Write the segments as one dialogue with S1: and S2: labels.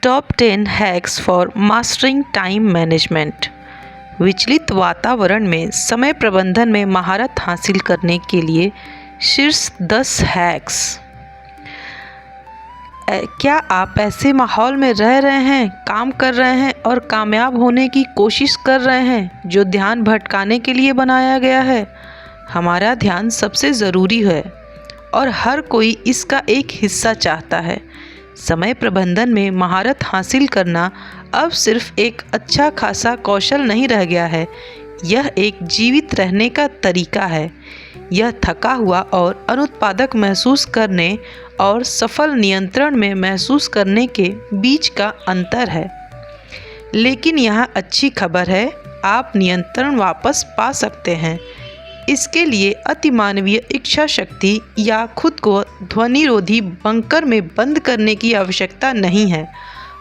S1: Top 10 hacks for mastering time management. विचलित वातावरण में समय प्रबंधन में महारत हासिल करने के लिए शीर्ष 10 हैक्स। क्या आप ऐसे माहौल में रह रहे हैं, काम कर रहे हैं और कामयाब होने की कोशिश कर रहे हैं जो ध्यान भटकाने के लिए बनाया गया है? हमारा ध्यान सबसे ज़रूरी है और हर कोई इसका एक हिस्सा चाहता है। समय प्रबंधन में महारत हासिल करना अब सिर्फ एक अच्छा खासा कौशल नहीं रह गया है, यह एक जीवित रहने का तरीका है। यह थका हुआ और अनुत्पादक महसूस करने और सफल नियंत्रण में महसूस करने के बीच का अंतर है। लेकिन यहाँ अच्छी खबर है, आप नियंत्रण वापस पा सकते हैं। इसके लिए अतिमानवीय इच्छा शक्ति या खुद को ध्वनिरोधी बंकर में बंद करने की आवश्यकता नहीं है।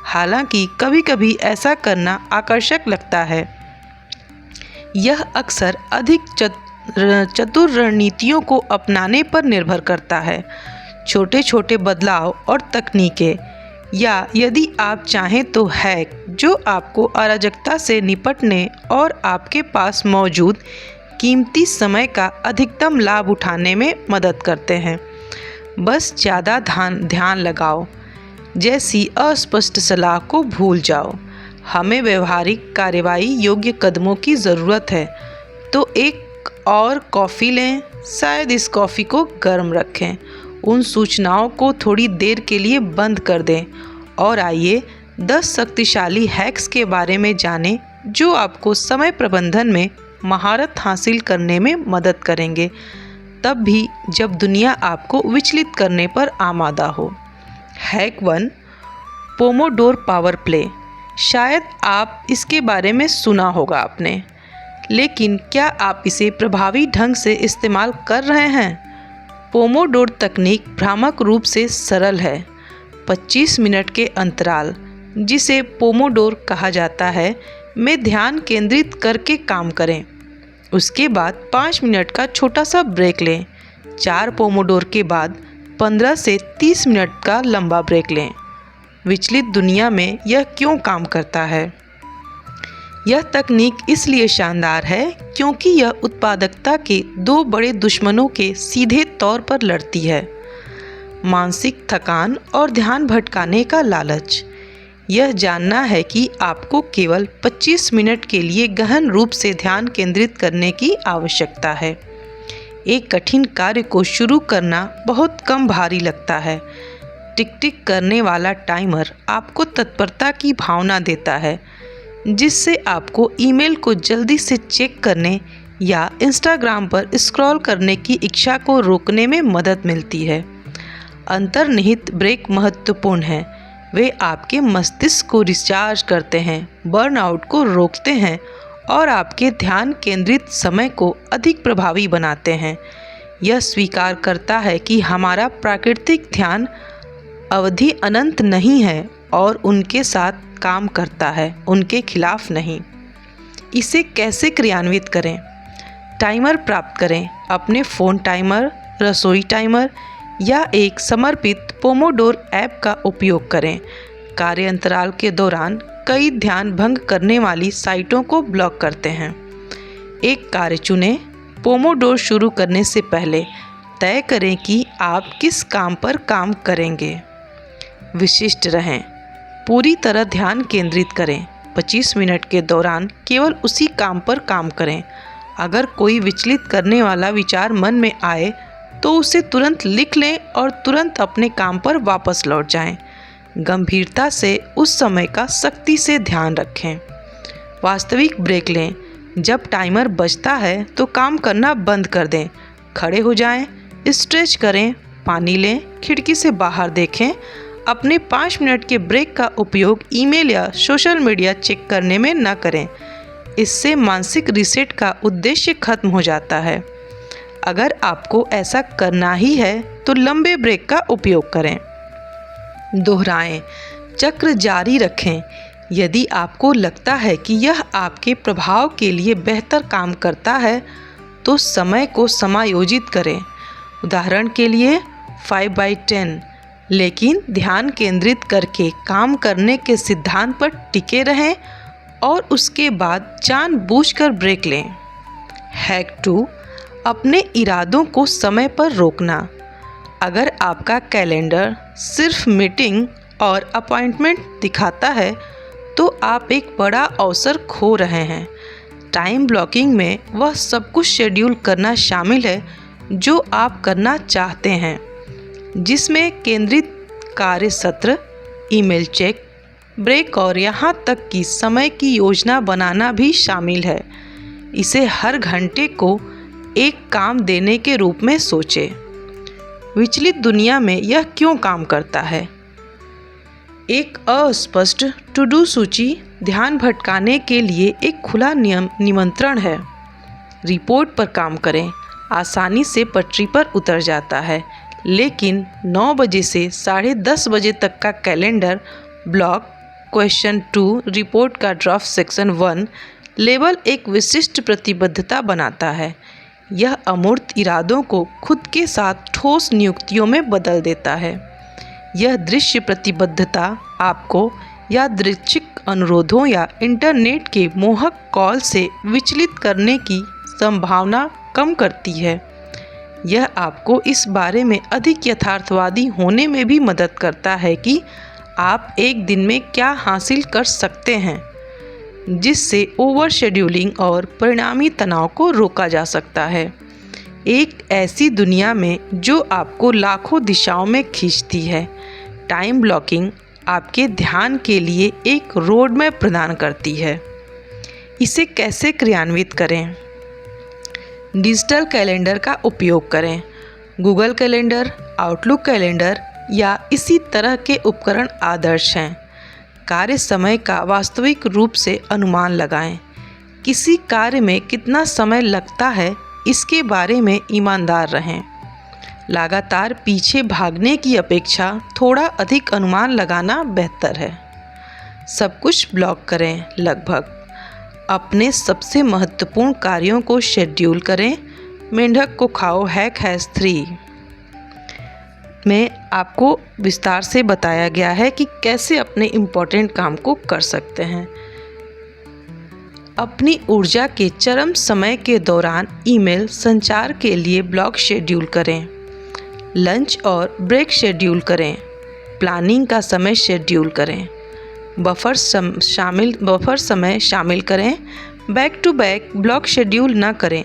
S1: हालांकि कभी कभी ऐसा करना आकर्षक लगता है, यह अक्सर अधिक चतुर रणनीतियों को अपनाने पर निर्भर करता है। छोटे छोटे बदलाव और तकनीकें, या यदि आप चाहें तो हैक जो आपको अराजकता से निपटने और आपके पास मौजूद कीमती समय का अधिकतम लाभ उठाने में मदद करते हैं। बस ज़्यादा ध्यान लगाओ जैसी अस्पष्ट सलाह को भूल जाओ। हमें व्यवहारिक कार्रवाई योग्य कदमों की ज़रूरत है, तो एक और कॉफ़ी लें, शायद इस कॉफ़ी को गर्म रखें, उन सूचनाओं को थोड़ी देर के लिए बंद कर दें और आइए 10 शक्तिशाली हैक्स के बारे में जानें जो आपको समय प्रबंधन में महारत हासिल करने में मदद करेंगे, तब भी जब दुनिया आपको विचलित करने पर आमादा हो। Hack 1, pomodoro power play. शायद आप इसके बारे में सुना होगा आपने, लेकिन क्या आप इसे प्रभावी ढंग से इस्तेमाल कर रहे हैं? पोमोडोर तकनीक भ्रामक रूप से सरल है। 25 मिनट के अंतराल, जिसे पोमोडोर कहा जाता है, में ध्यान केंद्रित करके काम करें। उसके बाद 5 मिनट का छोटा सा ब्रेक लें। 4 पोमोडोर के बाद 15 से 30 मिनट का लंबा ब्रेक लें। विचलित दुनिया में यह क्यों काम करता है? यह तकनीक इसलिए शानदार है क्योंकि यह उत्पादकता के 2 बड़े दुश्मनों के सीधे तौर पर लड़ती है: मानसिक थकान और ध्यान भटकाने का लालच। यह जानना है कि आपको केवल 25 मिनट के लिए गहन रूप से ध्यान केंद्रित करने की आवश्यकता है। एक कठिन कार्य को शुरू करना बहुत कम भारी लगता है। टिक टिक करने वाला टाइमर आपको तत्परता की भावना देता है, जिससे आपको ईमेल को जल्दी से चेक करने या इंस्टाग्राम पर स्क्रॉल करने की इच्छा को रोकने में मदद मिलती है। अंतर्निहित ब्रेक महत्वपूर्ण है। वे आपके मस्तिष्क को रिचार्ज करते हैं, बर्नआउट को रोकते हैं और आपके ध्यान केंद्रित समय को अधिक प्रभावी बनाते हैं। यह स्वीकार करता है कि हमारा प्राकृतिक ध्यान अवधि अनंत नहीं है और उनके साथ काम करता है, उनके खिलाफ नहीं। इसे कैसे क्रियान्वित करें? टाइमर प्राप्त करें। अपने फ़ोन टाइमर, रसोई टाइमर या एक समर्पित पोमोडोर ऐप का उपयोग करें। कार्य अंतराल के दौरान कई ध्यान भंग करने वाली साइटों को ब्लॉक करते हैं। एक कार्य चुनें। पोमोडोर शुरू करने से पहले तय करें कि आप किस काम पर काम करेंगे। विशिष्ट रहें। पूरी तरह ध्यान केंद्रित करें। 25 मिनट के दौरान केवल उसी काम पर काम करें। अगर कोई विचलित करने वाला विचार मन में आए तो उसे तुरंत लिख लें और तुरंत अपने काम पर वापस लौट जाएं। गंभीरता से उस समय का सख्ती से ध्यान रखें। वास्तविक ब्रेक लें। जब टाइमर बजता है तो काम करना बंद कर दें। खड़े हो जाएं, स्ट्रेच करें, पानी लें, खिड़की से बाहर देखें। अपने 5 मिनट के ब्रेक का उपयोग ईमेल या सोशल मीडिया चेक करने में न करें। इससे मानसिक रीसेट का उद्देश्य खत्म हो जाता है। अगर आपको ऐसा करना ही है तो लंबे ब्रेक का उपयोग करें। दोहराएं, चक्र जारी रखें। यदि आपको लगता है कि यह आपके प्रभाव के लिए बेहतर काम करता है तो समय को समायोजित करें। उदाहरण के लिए 5/10 लेकिन ध्यान केंद्रित करके काम करने के सिद्धांत पर टिके रहें और उसके बाद जानबूझकर ब्रेक लें। हैक 2, अपने इरादों को समय पर रोकना। अगर आपका कैलेंडर सिर्फ मीटिंग और अपॉइंटमेंट दिखाता है तो आप एक बड़ा अवसर खो रहे हैं। टाइम ब्लॉकिंग में वह सब कुछ शेड्यूल करना शामिल है जो आप करना चाहते हैं, जिसमें केंद्रित कार्य सत्र, ईमेल चेक, ब्रेक और यहाँ तक कि समय की योजना बनाना भी शामिल है। इसे हर घंटे को एक काम देने के रूप में सोचें। विचलित दुनिया में यह क्यों काम करता है? एक अस्पष्ट टू डू सूची ध्यान भटकाने के लिए एक खुला निमंत्रण है। रिपोर्ट पर काम करें आसानी से पटरी पर उतर जाता है, लेकिन 9 बजे से 10:30 बजे तक का कैलेंडर ब्लॉक क्वेश्चन 2 रिपोर्ट का ड्राफ्ट सेक्शन 1 लेवल एक विशिष्ट प्रतिबद्धता बनाता है। यह अमूर्त इरादों को खुद के साथ ठोस नियुक्तियों में बदल देता है। यह दृश्य प्रतिबद्धता आपको यादृच्छिक अनुरोधों या इंटरनेट के मोहक कॉल से विचलित करने की संभावना कम करती है। यह आपको इस बारे में अधिक यथार्थवादी होने में भी मदद करता है कि आप एक दिन में क्या हासिल कर सकते हैं, जिससे ओवर शेड्यूलिंग और परिणामी तनाव को रोका जा सकता है। एक ऐसी दुनिया में जो आपको लाखों दिशाओं में खींचती है, टाइम ब्लॉकिंग आपके ध्यान के लिए एक रोड मैप प्रदान करती है। इसे कैसे क्रियान्वित करें? डिजिटल कैलेंडर का उपयोग करें। गूगल कैलेंडर, आउटलुक कैलेंडर या इसी तरह के उपकरण आदर्श हैं। कार्य समय का वास्तविक रूप से अनुमान लगाएं। किसी कार्य में कितना समय लगता है इसके बारे में ईमानदार रहें। लगातार पीछे भागने की अपेक्षा थोड़ा अधिक अनुमान लगाना बेहतर है। सब कुछ ब्लॉक करें। लगभग अपने सबसे महत्वपूर्ण कार्यों को शेड्यूल करें। मेंढक को खाओ हैक 3 में आपको विस्तार से बताया गया है कि कैसे अपने इम्पोर्टेंट काम को कर सकते हैं। अपनी ऊर्जा के चरम समय के दौरान ईमेल संचार के लिए ब्लॉक शेड्यूल करें। लंच और ब्रेक शेड्यूल करें। प्लानिंग का समय शेड्यूल करें। बफर समय शामिल करें। Back to back block schedule न करें।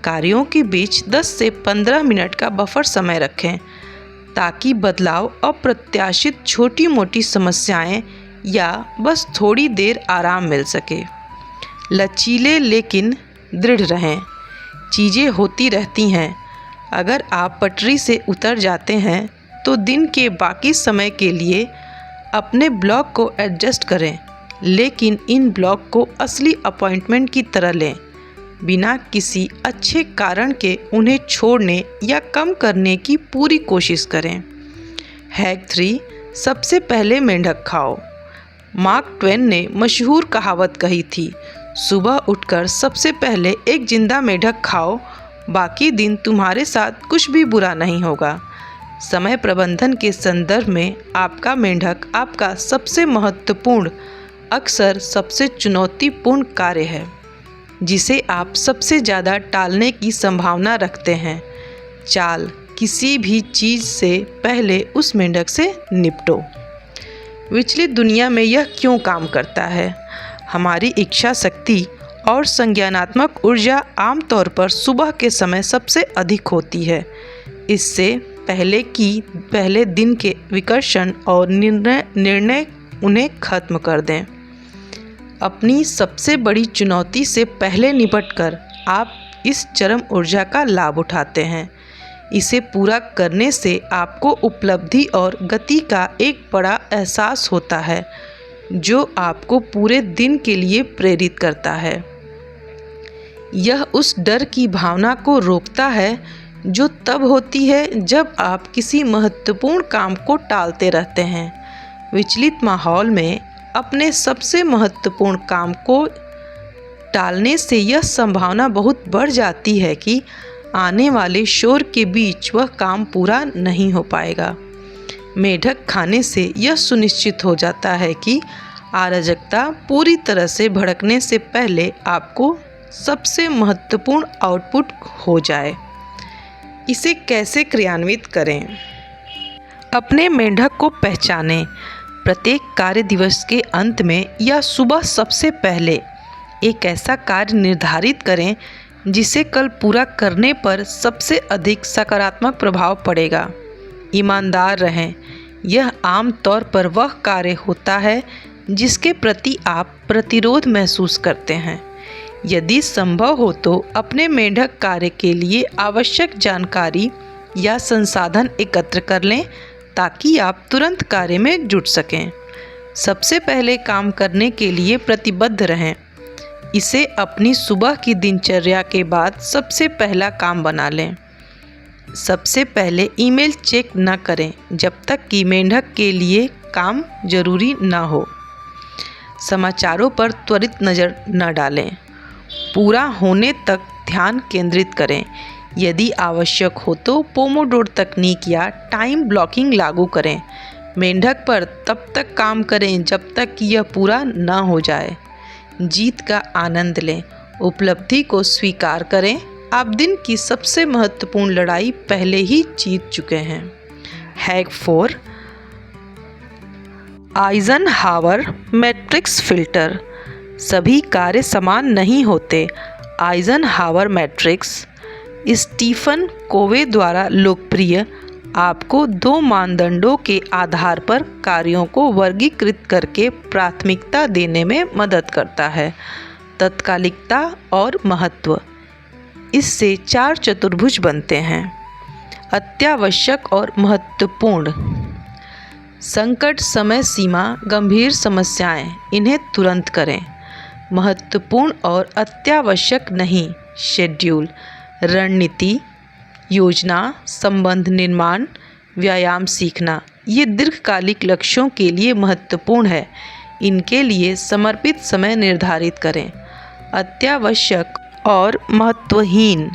S1: कार्यों के बीच 10 से 15 मिनट का बफर समय रखें ताकि बदलाव, अप्रत्याशित छोटी मोटी समस्याएं या बस थोड़ी देर आराम मिल सके। लचीले लेकिन दृढ़ रहें। चीज़ें होती रहती हैं। अगर आप पटरी से उतर जाते हैं तो दिन के बाकी समय के लिए अपने ब्लॉक को एडजस्ट करें, लेकिन इन ब्लॉक को असली अपॉइंटमेंट की तरह लें, बिना किसी अच्छे कारण के उन्हें छोड़ने या कम करने की पूरी कोशिश करें। हैक 3, सबसे पहले मेंढक खाओ। मार्क ट्वेन ने मशहूर कहावत कही थी, सुबह उठकर सबसे पहले एक जिंदा मेंढक खाओ, बाकी दिन तुम्हारे साथ कुछ भी बुरा नहीं होगा। समय प्रबंधन के संदर्भ में आपका मेंढक आपका सबसे महत्वपूर्ण, अक्सर सबसे चुनौतीपूर्ण कार्य है, जिसे आप सबसे ज़्यादा टालने की संभावना रखते हैं। चाल किसी भी चीज़ से पहले उस मेंढक से निपटो। विचलित दुनिया में यह क्यों काम करता है? हमारी इच्छा शक्ति और संज्ञानात्मक ऊर्जा आमतौर पर सुबह के समय सबसे अधिक होती है। इससे पहले दिन के विकर्षण और निर्णय उन्हें खत्म कर दें। अपनी सबसे बड़ी चुनौती से पहले निपटकर आप इस चरम ऊर्जा का लाभ उठाते हैं। इसे पूरा करने से आपको उपलब्धि और गति का एक बड़ा एहसास होता है, जो आपको पूरे दिन के लिए प्रेरित करता है। यह उस डर की भावना को रोकता है जो तब होती है जब आप किसी महत्वपूर्ण काम को टालते रहते हैं। विचलित माहौल में अपने सबसे महत्वपूर्ण काम को टालने से यह संभावना बहुत बढ़ जाती है कि आने वाले शोर के बीच वह काम पूरा नहीं हो पाएगा। मेढक खाने से यह सुनिश्चित हो जाता है कि अराजकता पूरी तरह से भड़कने से पहले आपको सबसे महत्वपूर्ण आउटपुट हो जाए। इसे कैसे क्रियान्वित करें? अपने मेंढक को पहचानें। प्रत्येक कार्य दिवस के अंत में या सुबह सबसे पहले एक ऐसा कार्य निर्धारित करें जिसे कल पूरा करने पर सबसे अधिक सकारात्मक प्रभाव पड़ेगा। ईमानदार रहें। यह आम तौर पर वह कार्य होता है जिसके प्रति आप प्रतिरोध महसूस करते हैं। यदि संभव हो तो अपने मेंढक कार्य के लिए आवश्यक जानकारी या संसाधन एकत्र कर लें ताकि आप तुरंत कार्य में जुट सकें। सबसे पहले काम करने के लिए प्रतिबद्ध रहें। इसे अपनी सुबह की दिनचर्या के बाद सबसे पहला काम बना लें। सबसे पहले ईमेल चेक न करें जब तक कि मेंढक के लिए काम जरूरी न हो। समाचारों पर त्वरित नज़र न डालें। पूरा होने तक ध्यान केंद्रित करें। यदि आवश्यक हो तो पोमोडोर तकनीक या टाइम ब्लॉकिंग लागू करें। मेंढक पर तब तक काम करें जब तक कि यह पूरा न हो जाए। जीत का आनंद लें। उपलब्धि को स्वीकार करें। आप दिन की सबसे महत्वपूर्ण लड़ाई पहले ही जीत चुके हैं। Hack 4 Eisenhower matrix filter. सभी कार्य समान नहीं होते। आइजनहावर मैट्रिक्स स्टीफन कोवे द्वारा लोकप्रिय आपको 2 मानदंडों के आधार पर कार्यों को वर्गीकृत करके प्राथमिकता देने में मदद करता है। तत्कालिकता और महत्व। इससे 4 चतुर्भुज बनते हैं। अत्यावश्यक और महत्वपूर्ण। संकट, समय सीमा, गंभीर समस्याएं, इन्हें तुरंत करें। महत्वपूर्ण और अत्यावश्यक नहीं। शेड्यूल, रणनीति, योजना, संबंध निर्माण, व्यायाम सीखना, ये दीर्घकालिक लक्ष्यों के लिए महत्वपूर्ण है। इनके लिए समर्पित समय निर्धारित करें। अत्यावश्यक और महत्वहीन।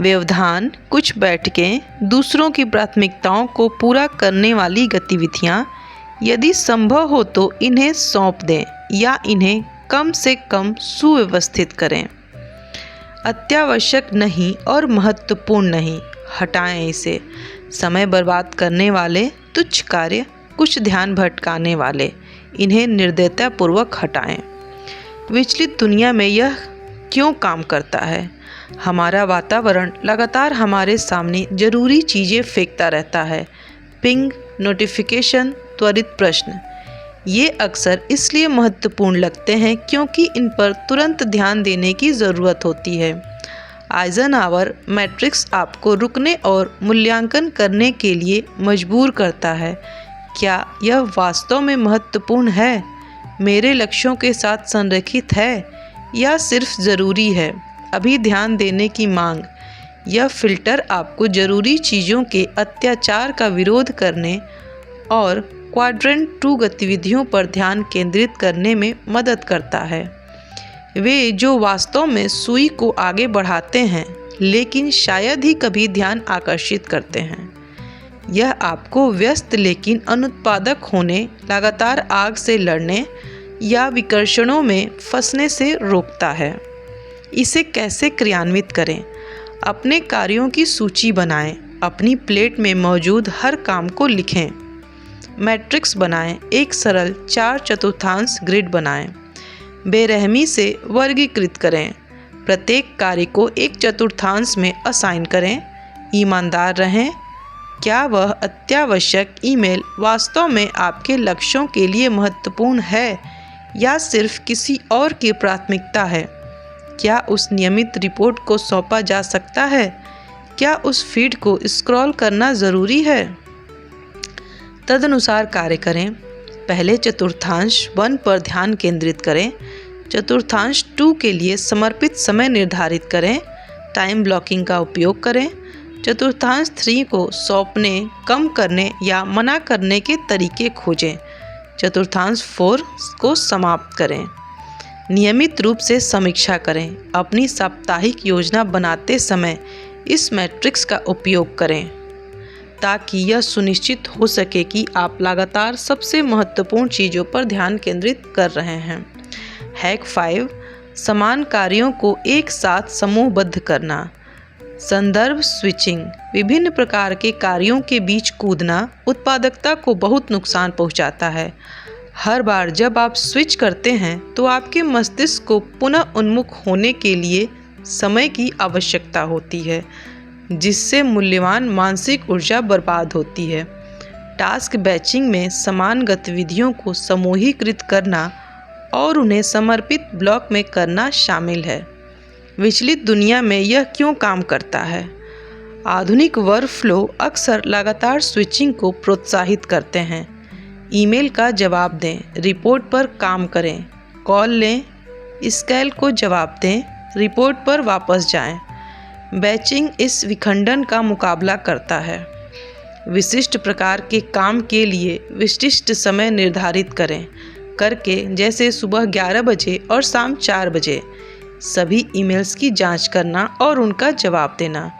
S1: व्यवधान, कुछ बैठकें, दूसरों की प्राथमिकताओं को पूरा करने वाली गतिविधियां, यदि संभव हो तो इन्हें सौंप दें या इन्हें कम से कम सुव्यवस्थित करें। अत्यावश्यक नहीं और महत्वपूर्ण नहीं, हटाएं इसे। समय बर्बाद करने वाले तुच्छ कार्य, कुछ ध्यान भटकाने वाले, इन्हें निर्दयतापूर्वक हटाएं। विचलित दुनिया में यह क्यों काम करता है? हमारा वातावरण लगातार हमारे सामने जरूरी चीज़ें फेंकता रहता है। पिंग, नोटिफिकेशन, त्वरित प्रश्न, ये अक्सर इसलिए महत्वपूर्ण लगते हैं क्योंकि इन पर तुरंत ध्यान देने की ज़रूरत होती है। आइजनहावर मैट्रिक्स आपको रुकने और मूल्यांकन करने के लिए मजबूर करता है। क्या यह वास्तव में महत्वपूर्ण है, मेरे लक्ष्यों के साथ संरेखित है, या सिर्फ ज़रूरी है, अभी ध्यान देने की मांग? यह फ़िल्टर आपको ज़रूरी चीज़ों के अत्याचार का विरोध करने और क्वाड्रेंट 2 गतिविधियों पर ध्यान केंद्रित करने में मदद करता है। वे जो वास्तव में सुई को आगे बढ़ाते हैं लेकिन शायद ही कभी ध्यान आकर्षित करते हैं। यह आपको व्यस्त लेकिन अनुत्पादक होने, लगातार आग से लड़ने या विकर्षणों में फंसने से रोकता है। इसे कैसे क्रियान्वित करें? अपने कार्यों की सूची बनाएं। अपनी प्लेट में मौजूद हर काम को लिखें। मैट्रिक्स बनाएं। एक सरल 4/4 ग्रिड बनाएं। बेरहमी से वर्गीकृत करें। प्रत्येक कार्य को 1/4 में असाइन करें। ईमानदार रहें। क्या वह अत्यावश्यक ईमेल वास्तव में आपके लक्ष्यों के लिए महत्वपूर्ण है या सिर्फ किसी और की प्राथमिकता है? क्या उस नियमित रिपोर्ट को सौंपा जा सकता है? क्या उस फीड को स्क्रॉल करना ज़रूरी है? तदनुसार कार्य करें। पहले चतुर्थांश 1 पर ध्यान केंद्रित करें। चतुर्थांश 2 के लिए समर्पित समय निर्धारित करें। टाइम ब्लॉकिंग का उपयोग करें। चतुर्थांश 3 को सौंपने, कम करने या मना करने के तरीके खोजें। चतुर्थांश 4 को समाप्त करें। नियमित रूप से समीक्षा करें। अपनी साप्ताहिक योजना बनाते समय इस मैट्रिक्स का उपयोग करें। ताकि यह सुनिश्चित हो सके कि आप लगातार सबसे महत्वपूर्ण चीज़ों पर ध्यान केंद्रित कर रहे हैं। हैक 5, समान कार्यों को एक साथ समूहबद्ध करना। संदर्भ स्विचिंग, विभिन्न प्रकार के कार्यों के बीच कूदना उत्पादकता को बहुत नुकसान पहुंचाता है। हर बार जब आप स्विच करते हैं तो आपके मस्तिष्क को पुनः उन्मुख होने के लिए समय की आवश्यकता होती है, जिससे मूल्यवान मानसिक ऊर्जा बर्बाद होती है। टास्क बैचिंग में समान गतिविधियों को समूहीकृत करना और उन्हें समर्पित ब्लॉक में करना शामिल है। विचलित दुनिया में यह क्यों काम करता है? आधुनिक वर्कफ्लो अक्सर लगातार स्विचिंग को प्रोत्साहित करते हैं। ईमेल का जवाब दें, रिपोर्ट पर काम करें, कॉल लें, स्कैल को जवाब दें, रिपोर्ट पर वापस जाएं। बैचिंग इस विखंडन का मुकाबला करता है। विशिष्ट प्रकार के काम के लिए विशिष्ट समय निर्धारित करके जैसे सुबह 11 बजे और शाम 4 बजे सभी ईमेल्स की जांच करना और उनका जवाब देना।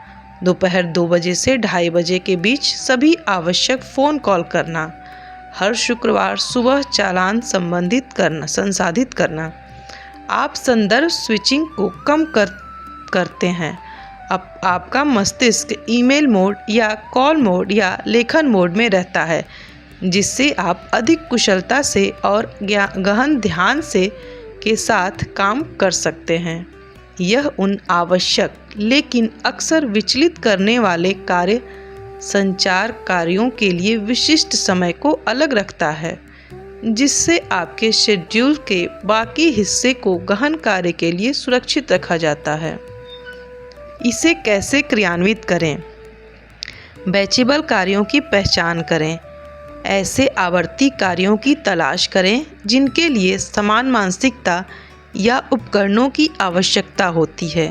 S1: दोपहर 2 बजे से 2:30 बजे के बीच सभी आवश्यक फ़ोन कॉल करना। हर शुक्रवार सुबह चालान संसाधित करना। आप संदर्भ स्विचिंग को कम करते हैं। अब आपका मस्तिष्क ईमेल मोड या कॉल मोड या लेखन मोड में रहता है, जिससे आप अधिक कुशलता से और गहन ध्यान के साथ काम कर सकते हैं। यह उन आवश्यक लेकिन अक्सर विचलित करने वाले कार्य संचार कार्यों के लिए विशिष्ट समय को अलग रखता है, जिससे आपके शेड्यूल के बाकी हिस्से को गहन कार्य के लिए सुरक्षित रखा जाता है। इसे कैसे क्रियान्वित करें? बैचेबल कार्यों की पहचान करें। ऐसे आवर्ती कार्यों की तलाश करें जिनके लिए समान मानसिकता या उपकरणों की आवश्यकता होती है।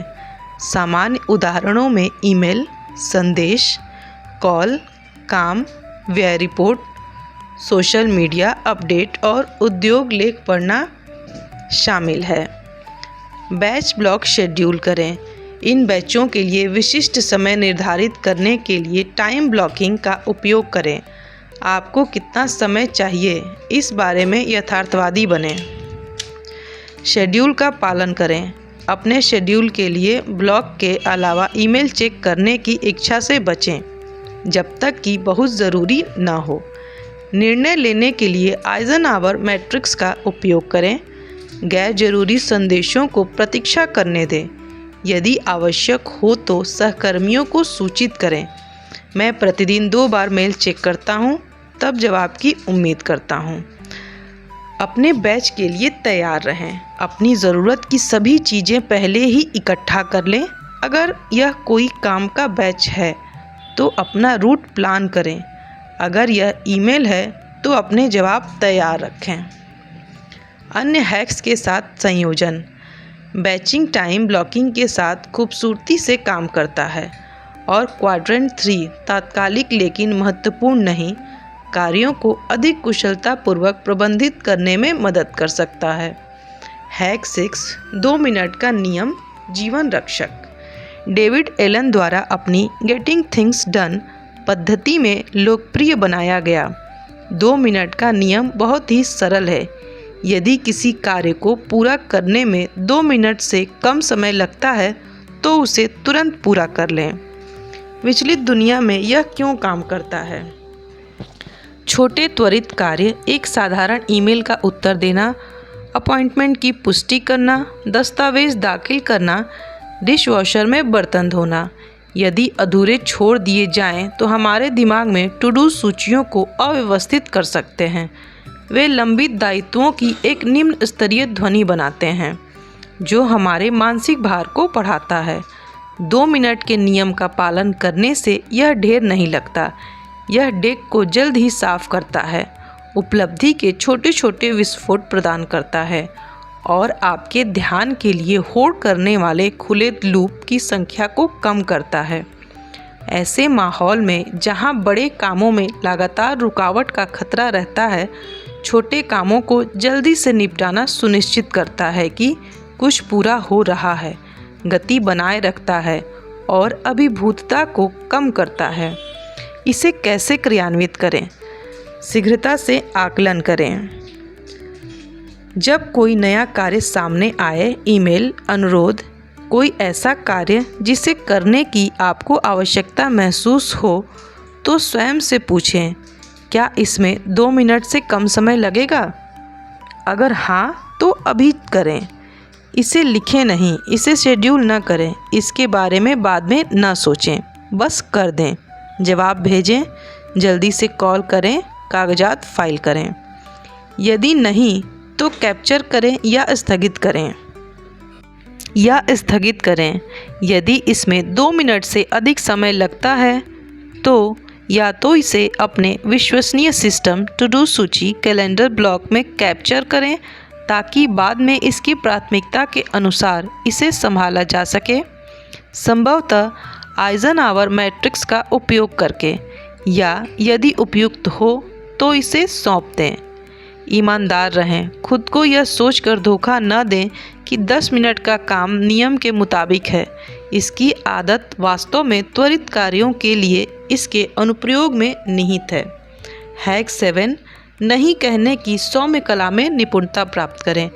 S1: सामान्य उदाहरणों में ईमेल, संदेश, कॉल, काम, व्यय रिपोर्ट, सोशल मीडिया अपडेट और उद्योग लेख पढ़ना शामिल है। बैच ब्लॉक शेड्यूल करें। इन बैचों के लिए विशिष्ट समय निर्धारित करने के लिए टाइम ब्लॉकिंग का उपयोग करें। आपको कितना समय चाहिए, इस बारे में यथार्थवादी बनें। शेड्यूल का पालन करें। अपने शेड्यूल के लिए ब्लॉक के अलावा ईमेल चेक करने की इच्छा से बचें, जब तक कि बहुत ज़रूरी न हो। निर्णय लेने के लिए आइजनहावर मैट्रिक्स का उपयोग करें। गैर जरूरी संदेशों को प्रतीक्षा करने दें। यदि आवश्यक हो तो सहकर्मियों को सूचित करें। मैं प्रतिदिन 2 बार मेल चेक करता हूं, तब जवाब की उम्मीद करता हूं। अपने बैच के लिए तैयार रहें। अपनी ज़रूरत की सभी चीज़ें पहले ही इकट्ठा कर लें। अगर यह कोई काम का बैच है तो अपना रूट प्लान करें। अगर यह ईमेल है तो अपने जवाब तैयार रखें। अन्य हैक्स के साथ संयोजन। बैचिंग टाइम ब्लॉकिंग के साथ खूबसूरती से काम करता है और क्वाड्रेंट 3 तात्कालिक लेकिन महत्वपूर्ण नहीं कार्यों को अधिक कुशलतापूर्वक प्रबंधित करने में मदद कर सकता है। हैक 6, 2 मिनट का नियम जीवन रक्षक। डेविड एलन द्वारा अपनी गेटिंग थिंग्स डन पद्धति में लोकप्रिय बनाया गया 2 मिनट का नियम बहुत ही सरल है। यदि किसी कार्य को पूरा करने में 2 मिनट से कम समय लगता है तो उसे तुरंत पूरा कर लें। विचलित दुनिया में यह क्यों काम करता है? छोटे त्वरित कार्य, एक साधारण ईमेल का उत्तर देना, अपॉइंटमेंट की पुष्टि करना, दस्तावेज दाखिल करना, डिशवॉशर में बर्तन धोना, यदि अधूरे छोड़ दिए जाएं तो हमारे दिमाग में टू डू सूचियों को अव्यवस्थित कर सकते हैं। वे लंबित दायित्वों की एक निम्न स्तरीय ध्वनि बनाते हैं जो हमारे मानसिक भार को बढ़ाता है। 2 मिनट के नियम का पालन करने से यह ढेर नहीं लगता। यह डेक को जल्द ही साफ करता है, उपलब्धि के छोटे छोटे विस्फोट प्रदान करता है और आपके ध्यान के लिए होड़ करने वाले खुले लूप की संख्या को कम करता है। ऐसे माहौल में जहां बड़े कामों में लगातार रुकावट का खतरा रहता है, छोटे कामों को जल्दी से निपटाना सुनिश्चित करता है कि कुछ पूरा हो रहा है, गति बनाए रखता है और अभिभूतता को कम करता है। इसे कैसे क्रियान्वित करें? शीघ्रता से आकलन करें। जब कोई नया कार्य सामने आए, ईमेल, अनुरोध, कोई ऐसा कार्य जिसे करने की आपको आवश्यकता महसूस हो, तो स्वयं से पूछें, क्या इसमें 2 मिनट से कम समय लगेगा? अगर हाँ, तो अभी करें। इसे लिखें नहीं, इसे शेड्यूल न करें, इसके बारे में बाद में न सोचें, बस कर दें। जवाब भेजें, जल्दी से कॉल करें, कागजात फाइल करें। यदि नहीं तो कैप्चर करें या स्थगित करें। यदि इसमें 2 मिनट से अधिक समय लगता है तो या तो इसे अपने विश्वसनीय सिस्टम टू डू सूची कैलेंडर ब्लॉक में कैप्चर करें ताकि बाद में इसकी प्राथमिकता के अनुसार इसे संभाला जा सके। संभवतः आइजनहावर मैट्रिक्स का उपयोग करके, या यदि उपयुक्त हो तो इसे सौंप दें। ईमानदार रहें, खुद को यह सोचकर धोखा न दें कि 10 मिनट का काम नियम के मुताबिक है। इसकी आदत वास्तव में त्वरित कार्यों के लिए इसके अनुप्रयोग में निहित है। हैक 7, नहीं कहने की सौम्य कला में निपुणता प्राप्त करें।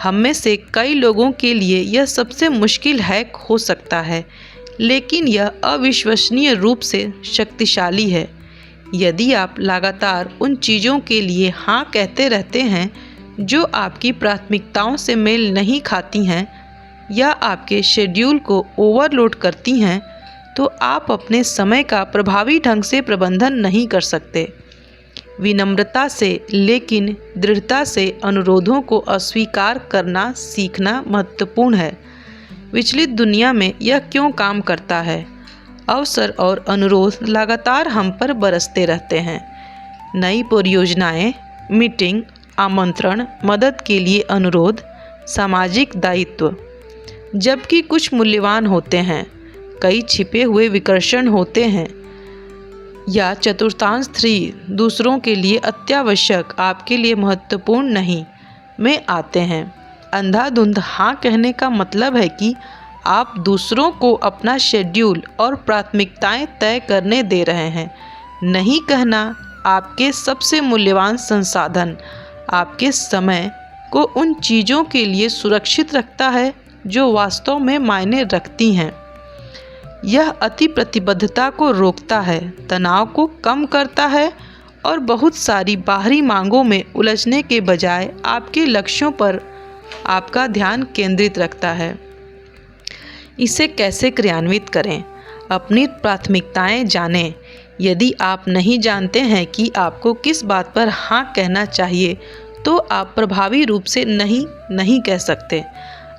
S1: हम में से कई लोगों के लिए यह सबसे मुश्किल हैक हो सकता है, लेकिन यह अविश्वसनीय रूप से शक्तिशाली है। यदि आप लगातार उन चीज़ों के लिए हाँ कहते रहते हैं जो आपकी प्राथमिकताओं से मेल नहीं खाती हैं या आपके शेड्यूल को ओवरलोड करती हैं, तो आप अपने समय का प्रभावी ढंग से प्रबंधन नहीं कर सकते। विनम्रता से लेकिन दृढ़ता से अनुरोधों को अस्वीकार करना सीखना महत्वपूर्ण है। विचलित दुनिया में यह क्यों काम करता है? अवसर और अनुरोध लगातार हम पर बरसते रहते हैं। नई परियोजनाएं, मीटिंग, आमंत्रण, मदद के लिए अनुरोध, सामाजिक दायित्व। जबकि कुछ मूल्यवान होते हैं, कई छिपे हुए विकर्षण होते हैं, या चतुर्थांश 3 दूसरों के लिए अत्यावश्यक, आपके लिए महत्वपूर्ण नहीं में आते हैं। अंधाधुंध हाँ कहने का मतलब है कि आप दूसरों को अपना शेड्यूल और प्राथमिकताएं तय करने दे रहे हैं। नहीं कहना आपके सबसे मूल्यवान संसाधन, आपके समय को उन चीज़ों के लिए सुरक्षित रखता है जो वास्तव में मायने रखती हैं। यह अति प्रतिबद्धता को रोकता है, तनाव को कम करता है और बहुत सारी बाहरी मांगों में उलझने के बजाय आपके लक्ष्यों पर आपका ध्यान केंद्रित रखता है। इसे कैसे क्रियान्वित करें? अपनी प्राथमिकताएं जानें। यदि आप नहीं जानते हैं कि आपको किस बात पर हाँ कहना चाहिए, तो आप प्रभावी रूप से नहीं कह सकते।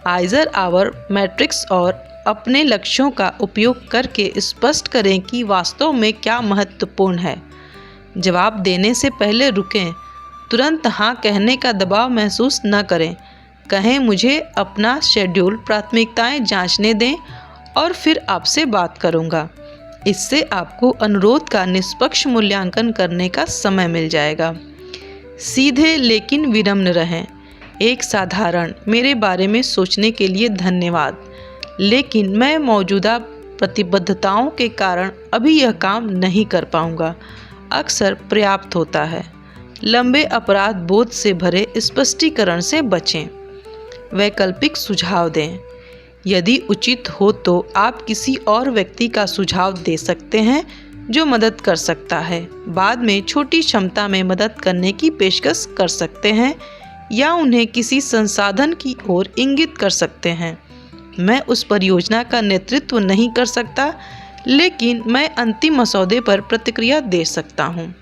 S1: आइजनहावर मैट्रिक्स और अपने लक्ष्यों का उपयोग करके स्पष्ट करें कि वास्तव में क्या महत्वपूर्ण है। जवाब देने से पहले रुकें। तुरंत हाँ कहने का दबाव महसूस न करें। कहें, मुझे अपना शेड्यूल, प्राथमिकताएं जांचने दें और फिर आपसे बात करूंगा। इससे आपको अनुरोध का निष्पक्ष मूल्यांकन करने का समय मिल जाएगा। सीधे लेकिन विनम्र रहें। एक साधारण, मेरे बारे में सोचने के लिए धन्यवाद, लेकिन मैं मौजूदा प्रतिबद्धताओं के कारण अभी यह काम नहीं कर पाऊंगा, अक्सर पर्याप्त होता है। लंबे अपराध बोध से भरे स्पष्टीकरण से बचें। वैकल्पिक सुझाव दें। यदि उचित हो तो आप किसी और व्यक्ति का सुझाव दे सकते हैं जो मदद कर सकता है। बाद में छोटी क्षमता में मदद करने की पेशकश कर सकते हैं या उन्हें किसी संसाधन की ओर इंगित कर सकते हैं। मैं उस परियोजना का नेतृत्व नहीं कर सकता, लेकिन मैं अंतिम मसौदे पर प्रतिक्रिया दे सकता हूँ।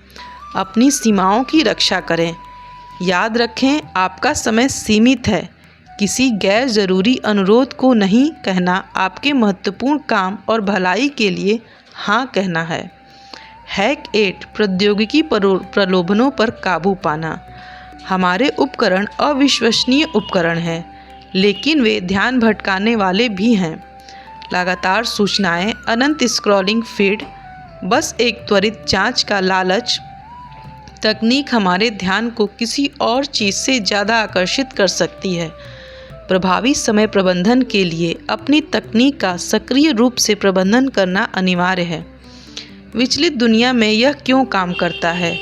S1: अपनी सीमाओं की रक्षा करें। याद रखें, आपका समय सीमित है। किसी गैर ज़रूरी अनुरोध को नहीं कहना आपके महत्वपूर्ण काम और भलाई के लिए हाँ कहना है। हैक 8, प्रौद्योगिकी प्रलोभनों पर काबू पाना। हमारे उपकरण अविश्वसनीय उपकरण हैं, लेकिन वे ध्यान भटकाने वाले भी हैं। लगातार सूचनाएं, अनंत स्क्रॉलिंग फीड, बस एक त्वरित जांच का लालच। तकनीक हमारे ध्यान को किसी और चीज़ से ज़्यादा आकर्षित कर सकती है। प्रभावी समय प्रबंधन के लिए अपनी तकनीक का सक्रिय रूप से प्रबंधन करना अनिवार्य है। विचलित दुनिया में यह क्यों काम करता है?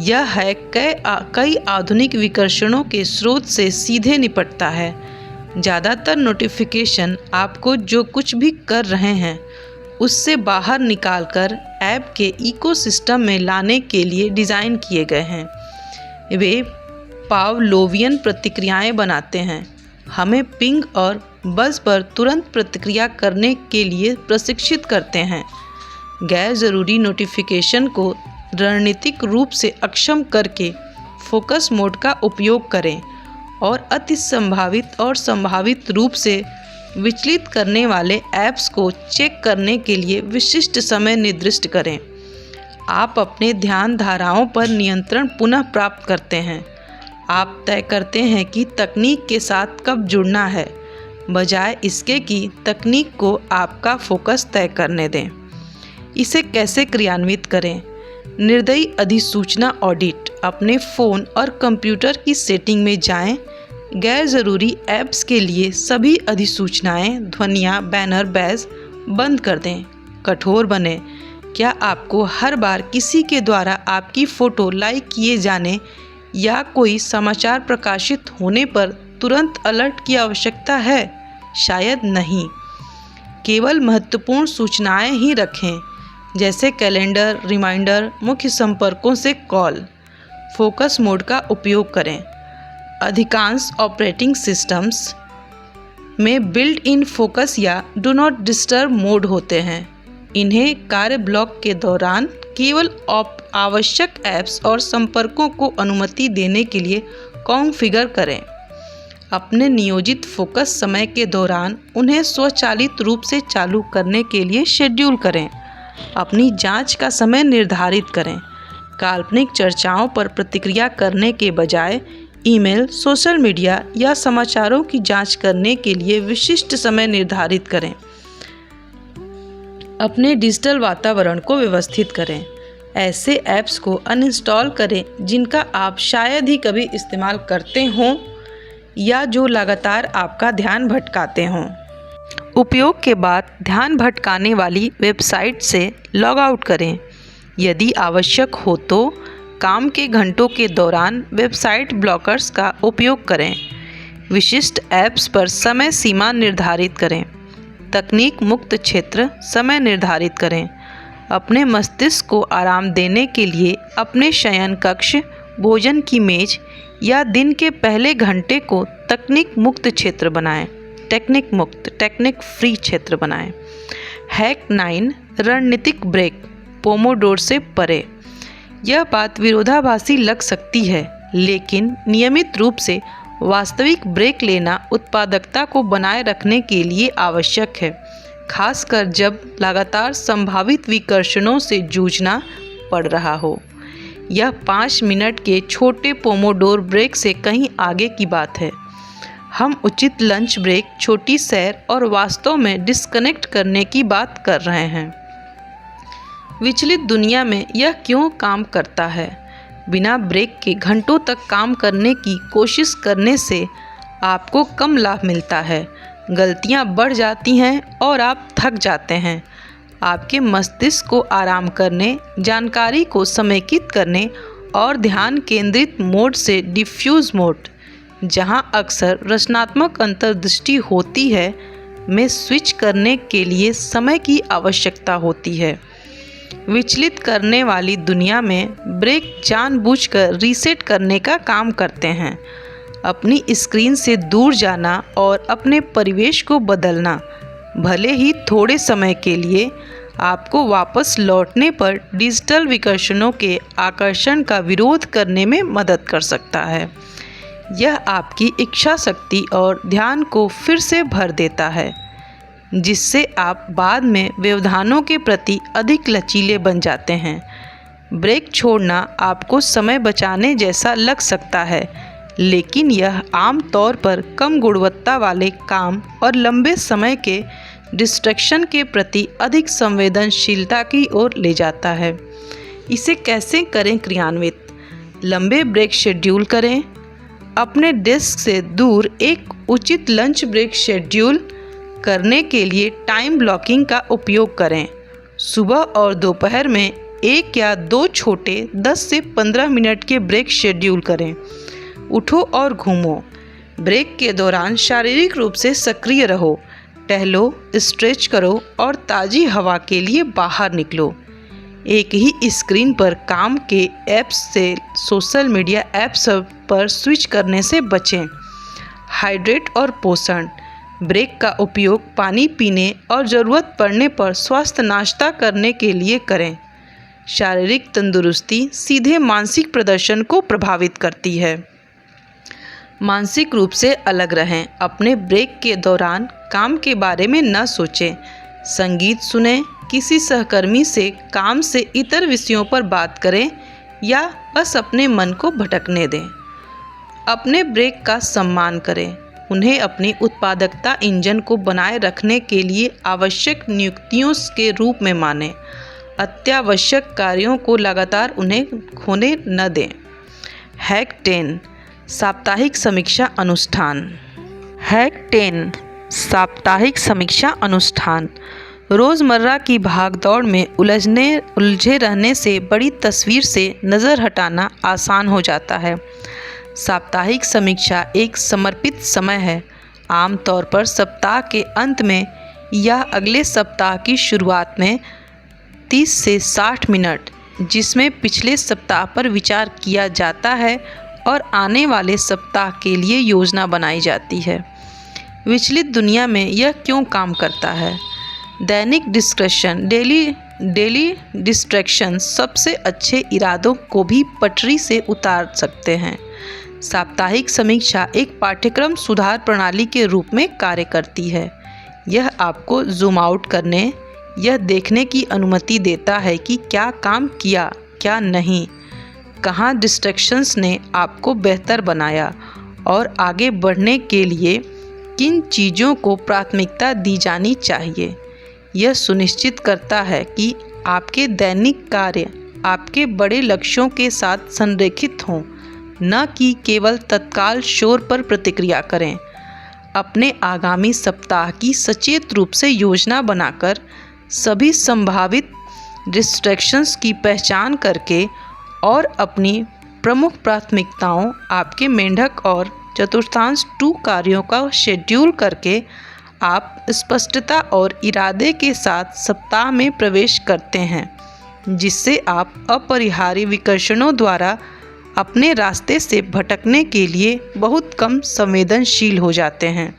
S1: यह है कई आधुनिक विकर्षणों के स्रोत से सीधे निपटता है। ज़्यादातर नोटिफिकेशन आपको जो कुछ भी कर रहे हैं उससे बाहर निकालकर ऐप के इकोसिस्टम में लाने के लिए डिज़ाइन किए गए हैं। वे पावलोवियन प्रतिक्रियाएं बनाते हैं, हमें पिंग और बज़ पर तुरंत प्रतिक्रिया करने के लिए प्रशिक्षित करते हैं। गैर ज़रूरी नोटिफिकेशन को रणनीतिक रूप से अक्षम करके फोकस मोड का उपयोग करें और अति संभावित और संभावित रूप से विचलित करने वाले ऐप्स को चेक करने के लिए विशिष्ट समय निर्दिष्ट करें। आप अपने ध्यान धाराओं पर नियंत्रण पुनः प्राप्त करते हैं। आप तय करते हैं कि तकनीक के साथ कब जुड़ना है, बजाय इसके कि तकनीक को आपका फोकस तय करने दें। इसे कैसे क्रियान्वित करें? निर्दयी अधिसूचना ऑडिट। अपने फ़ोन और कंप्यूटर की सेटिंग में जाएं। गैर ज़रूरी ऐप्स के लिए सभी अधिसूचनाएं, ध्वनियाँ, बैनर, बैज बंद कर दें। कठोर बने। क्या आपको हर बार किसी के द्वारा आपकी फ़ोटो लाइक किए जाने या कोई समाचार प्रकाशित होने पर तुरंत अलर्ट की आवश्यकता है? शायद नहीं। केवल महत्वपूर्ण सूचनाएं ही रखें, जैसे कैलेंडर, रिमाइंडर, मुख्य संपर्कों से कॉल। फोकस मोड का उपयोग करें। अधिकांश ऑपरेटिंग सिस्टम्स में बिल्ट इन फोकस या डू नॉट डिस्टर्ब मोड होते हैं। इन्हें कार्य ब्लॉक के दौरान केवल आवश्यक ऐप्स और संपर्कों को अनुमति देने के लिए कॉन्फ़िगर करें। अपने नियोजित फोकस समय के दौरान उन्हें स्वचालित रूप से चालू करने के लिए शेड्यूल करें। अपनी जांच का समय निर्धारित करें। काल्पनिक चर्चाओं पर प्रतिक्रिया करने के बजाय ईमेल, सोशल मीडिया या समाचारों की जांच करने के लिए विशिष्ट समय निर्धारित करें। अपने डिजिटल वातावरण को व्यवस्थित करें। ऐसे ऐप्स को अनइंस्टॉल करें जिनका आप शायद ही कभी इस्तेमाल करते हों या जो लगातार आपका ध्यान भटकाते हों। उपयोग के बाद ध्यान भटकाने वाली वेबसाइट से लॉग आउट करें। यदि आवश्यक हो तो काम के घंटों के दौरान वेबसाइट ब्लॉकर्स का उपयोग करें। विशिष्ट ऐप्स पर समय सीमा निर्धारित करें। तकनीक मुक्त क्षेत्र समय निर्धारित करें। अपने मस्तिष्क को आराम देने के लिए अपने शयन कक्ष, भोजन की मेज या दिन के पहले घंटे को तकनीक मुक्त क्षेत्र बनाएं। टेक्निक फ्री क्षेत्र बनाएं। हैक 9 रणनीतिक ब्रेक। पोमोडोर से परे। यह बात विरोधाभासी लग सकती है, लेकिन नियमित रूप से वास्तविक ब्रेक लेना उत्पादकता को बनाए रखने के लिए आवश्यक है, खासकर जब लगातार संभावित विकर्षणों से जूझना पड़ रहा हो। यह 5 मिनट के छोटे पोमोडोर ब्रेक से कहीं आगे की बात है। हम उचित लंच ब्रेक, छोटी सैर और वास्तव में डिस्कनेक्ट करने की बात कर रहे हैं। विचलित दुनिया में यह क्यों काम करता है? बिना ब्रेक के घंटों तक काम करने की कोशिश करने से आपको कम लाभ मिलता है, गलतियां बढ़ जाती हैं और आप थक जाते हैं। आपके मस्तिष्क को आराम करने, जानकारी को समेकित करने और ध्यान केंद्रित मोड से डिफ्यूज मोड, जहां अक्सर रचनात्मक अंतर्दृष्टि होती है, में स्विच करने के लिए समय की आवश्यकता होती है। विचलित करने वाली दुनिया में ब्रेक जानबूझकर रीसेट करने का काम करते हैं। अपनी स्क्रीन से दूर जाना और अपने परिवेश को बदलना, भले ही थोड़े समय के लिए, आपको वापस लौटने पर डिजिटल विकर्षणों के आकर्षण का विरोध करने में मदद कर सकता है। यह आपकी इच्छा शक्ति और ध्यान को फिर से भर देता है, जिससे आप बाद में व्यवधानों के प्रति अधिक लचीले बन जाते हैं। ब्रेक छोड़ना आपको समय बचाने जैसा लग सकता है, लेकिन यह आम तौर पर कम गुणवत्ता वाले काम और लंबे समय के डिस्ट्रैक्शन के प्रति अधिक संवेदनशीलता की ओर ले जाता है। इसे कैसे करें क्रियान्वित? लंबे ब्रेक शेड्यूल करें। अपने डेस्क से दूर एक उचित लंच ब्रेक शेड्यूल करने के लिए टाइम ब्लॉकिंग का उपयोग करें। सुबह और दोपहर में 1 या 2 छोटे 10 से 15 मिनट के ब्रेक शेड्यूल करें। उठो और घूमो। ब्रेक के दौरान शारीरिक रूप से सक्रिय रहो, टहलो, स्ट्रेच करो और ताज़ी हवा के लिए बाहर निकलो। एक ही स्क्रीन पर काम के ऐप्स से सोशल मीडिया ऐप्स पर स्विच करने से बचें। हाइड्रेट और पोषण। ब्रेक का उपयोग पानी पीने और ज़रूरत पड़ने पर स्वस्थ नाश्ता करने के लिए करें। शारीरिक तंदुरुस्ती सीधे मानसिक प्रदर्शन को प्रभावित करती है। मानसिक रूप से अलग रहें। अपने ब्रेक के दौरान काम के बारे में न सोचें। संगीत सुनें, किसी सहकर्मी से काम से इतर विषयों पर बात करें या बस अपने मन को भटकने दें। अपने ब्रेक का सम्मान करें। उन्हें अपनी उत्पादकता इंजन को बनाए रखने के लिए आवश्यक नियुक्तियों के रूप में मानें। अत्यावश्यक कार्यों को लगातार उन्हें खोने न दें। हैक 10 साप्ताहिक समीक्षा अनुष्ठान। हैक 10 साप्ताहिक समीक्षा अनुष्ठान। रोज़मर्रा की भागदौड़ में उलझे रहने से बड़ी तस्वीर से नज़र हटाना आसान हो जाता है। साप्ताहिक समीक्षा एक समर्पित समय है, आमतौर पर सप्ताह के अंत में या अगले सप्ताह की शुरुआत में 30 से 60 मिनट, जिसमें पिछले सप्ताह पर विचार किया जाता है और आने वाले सप्ताह के लिए योजना बनाई जाती है। विचलित दुनिया में यह क्यों काम करता है? दैनिक डिस्ट्रैक्शन डेली डिस्ट्रैक्शन सबसे अच्छे इरादों को भी पटरी से उतार सकते हैं। साप्ताहिक समीक्षा एक पाठ्यक्रम सुधार प्रणाली के रूप में कार्य करती है। यह आपको जूम आउट करने, यह देखने की अनुमति देता है कि क्या काम किया, क्या नहीं, कहाँ डिस्ट्रैक्शंस ने आपको बेहतर बनाया और आगे बढ़ने के लिए किन चीज़ों को प्राथमिकता दी जानी चाहिए। यह सुनिश्चित करता है कि आपके दैनिक कार्य आपके बड़े लक्ष्यों के साथ संरेखित हों, न कि केवल तत्काल शोर पर प्रतिक्रिया करें। अपने आगामी सप्ताह की सचेत रूप से योजना बनाकर सभी संभावित डिस्ट्रैक्शंस की पहचान करके और अपनी प्रमुख प्राथमिकताओं, आपके मेंढक और चतुर्थांश 2 कार्यों का शेड्यूल करके आप स्पष्टता और इरादे के साथ सप्ताह में प्रवेश करते हैं, जिससे आप अपरिहार्य विकर्षणों द्वारा अपने रास्ते से भटकने के लिए बहुत कम संवेदनशील हो जाते हैं।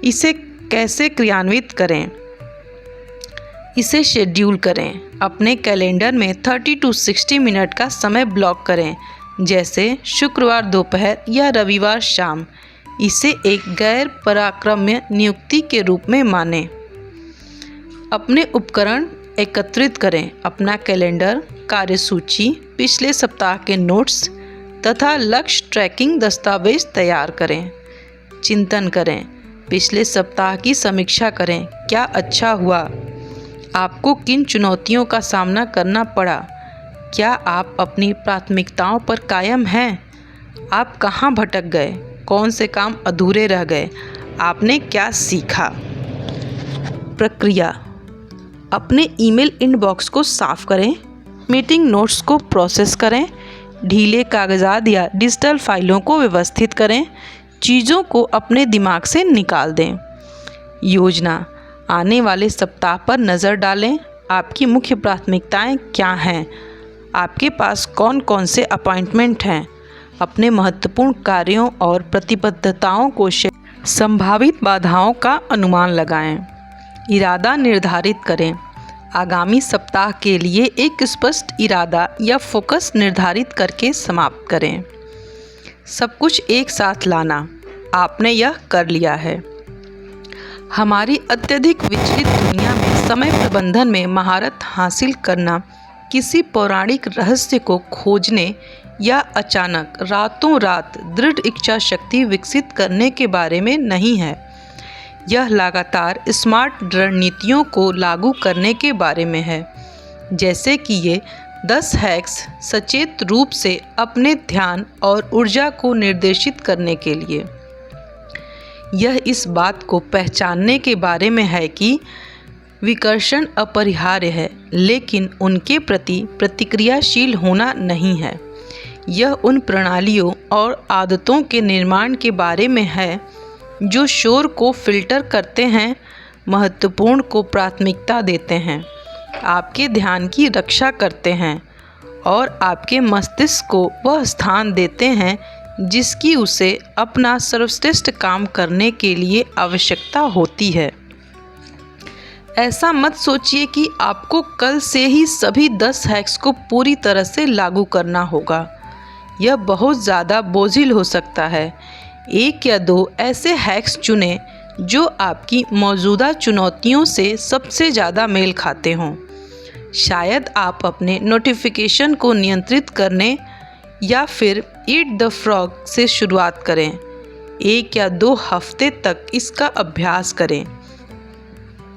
S1: इसे कैसे क्रियान्वित करें? इसे शेड्यूल करें। अपने कैलेंडर में 30 to 60 मिनट का समय ब्लॉक करें, जैसे शुक्रवार दोपहर या रविवार शाम। इसे एक गैर पराक्रम्य नियुक्ति के रूप में मानें। अपने उपकरण एकत्रित करें। अपना कैलेंडर, कार्यसूची, पिछले सप्ताह के नोट्स तथा लक्ष्य ट्रैकिंग दस्तावेज तैयार करें। चिंतन करें। पिछले सप्ताह की समीक्षा करें। क्या अच्छा हुआ? आपको किन चुनौतियों का सामना करना पड़ा? क्या आप अपनी प्राथमिकताओं पर कायम हैं? आप कहाँ भटक गए? कौन से काम अधूरे रह गए? आपने क्या सीखा? प्रक्रिया: अपने ईमेल इनबॉक्स को साफ करें, मीटिंग नोट्स को प्रोसेस करें, ढीले कागजात या डिजिटल फाइलों को व्यवस्थित करें, चीज़ों को अपने दिमाग से निकाल दें। योजना: आने वाले सप्ताह पर नज़र डालें। आपकी मुख्य प्राथमिकताएं क्या हैं? आपके पास कौन कौन से अपॉइंटमेंट हैं? अपने महत्वपूर्ण कार्यों और प्रतिबद्धताओं को संभावित बाधाओं का अनुमान लगाएं। इरादा निर्धारित करें। आगामी सप्ताह के लिए एक स्पष्ट इरादा या फोकस निर्धारित करके समाप्त करें। सब कुछ एक साथ लाना: आपने यह कर लिया है। हमारी अत्यधिक विचलित दुनिया में समय प्रबंधन में महारत हासिल करना किसी पौराणिक रहस्य को खोजने या अचानक रातों रात दृढ़ इच्छा शक्ति विकसित करने के बारे में नहीं है। यह लगातार स्मार्ट रणनीतियों को लागू करने के बारे में है, जैसे कि ये 10 हैक्स सचेत रूप से अपने ध्यान और ऊर्जा को निर्देशित करने के लिए। यह इस बात को पहचानने के बारे में है कि विकर्षण अपरिहार्य है, लेकिन उनके प्रति प्रतिक्रियाशील होना नहीं है। यह उन प्रणालियों और आदतों के निर्माण के बारे में है जो शोर को फ़िल्टर करते हैं, महत्वपूर्ण को प्राथमिकता देते हैं, आपके ध्यान की रक्षा करते हैं और आपके मस्तिष्क को वह स्थान देते हैं जिसकी उसे अपना सर्वश्रेष्ठ काम करने के लिए आवश्यकता होती है। ऐसा मत सोचिए कि आपको कल से ही सभी 10 हैक्स को पूरी तरह से लागू करना होगा। यह बहुत ज़्यादा बोझिल हो सकता है। 1 या 2 ऐसे हैक्स चुनें जो आपकी मौजूदा चुनौतियों से सबसे ज़्यादा मेल खाते हों। शायद आप अपने नोटिफिकेशन को नियंत्रित करने या फिर ईट द फ्रॉग से शुरुआत करें। 1 या 2 हफ्ते तक इसका अभ्यास करें,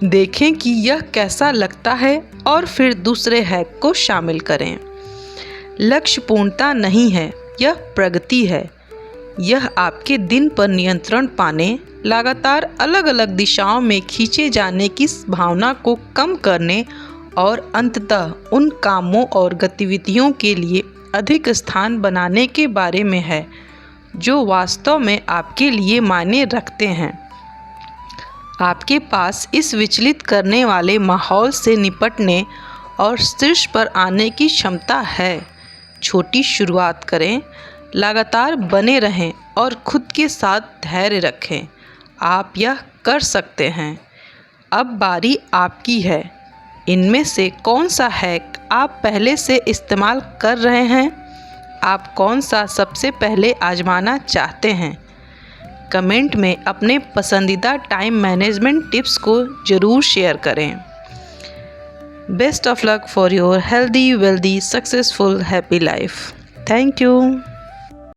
S1: देखें कि यह कैसा लगता है और फिर दूसरे हैक को शामिल करें। लक्ष्य पूर्णता नहीं है, यह प्रगति है। यह आपके दिन पर नियंत्रण पाने, लगातार अलग अलग दिशाओं में खींचे जाने की भावना को कम करने और अंततः उन कामों और गतिविधियों के लिए अधिक स्थान बनाने के बारे में है जो वास्तव में आपके लिए मायने रखते हैं। आपके पास इस विचलित करने वाले माहौल से निपटने और शीर्ष पर आने की क्षमता है। छोटी शुरुआत करें, लगातार बने रहें और खुद के साथ धैर्य रखें। आप यह कर सकते हैं। अब बारी आपकी है। इनमें से कौन सा हैक आप पहले से इस्तेमाल कर रहे हैं? आप कौन सा सबसे पहले आजमाना चाहते हैं? कमेंट में अपने पसंदीदा टाइम मैनेजमेंट टिप्स को ज़रूर शेयर करें। Best of luck for your healthy, wealthy, successful, happy life. Thank you.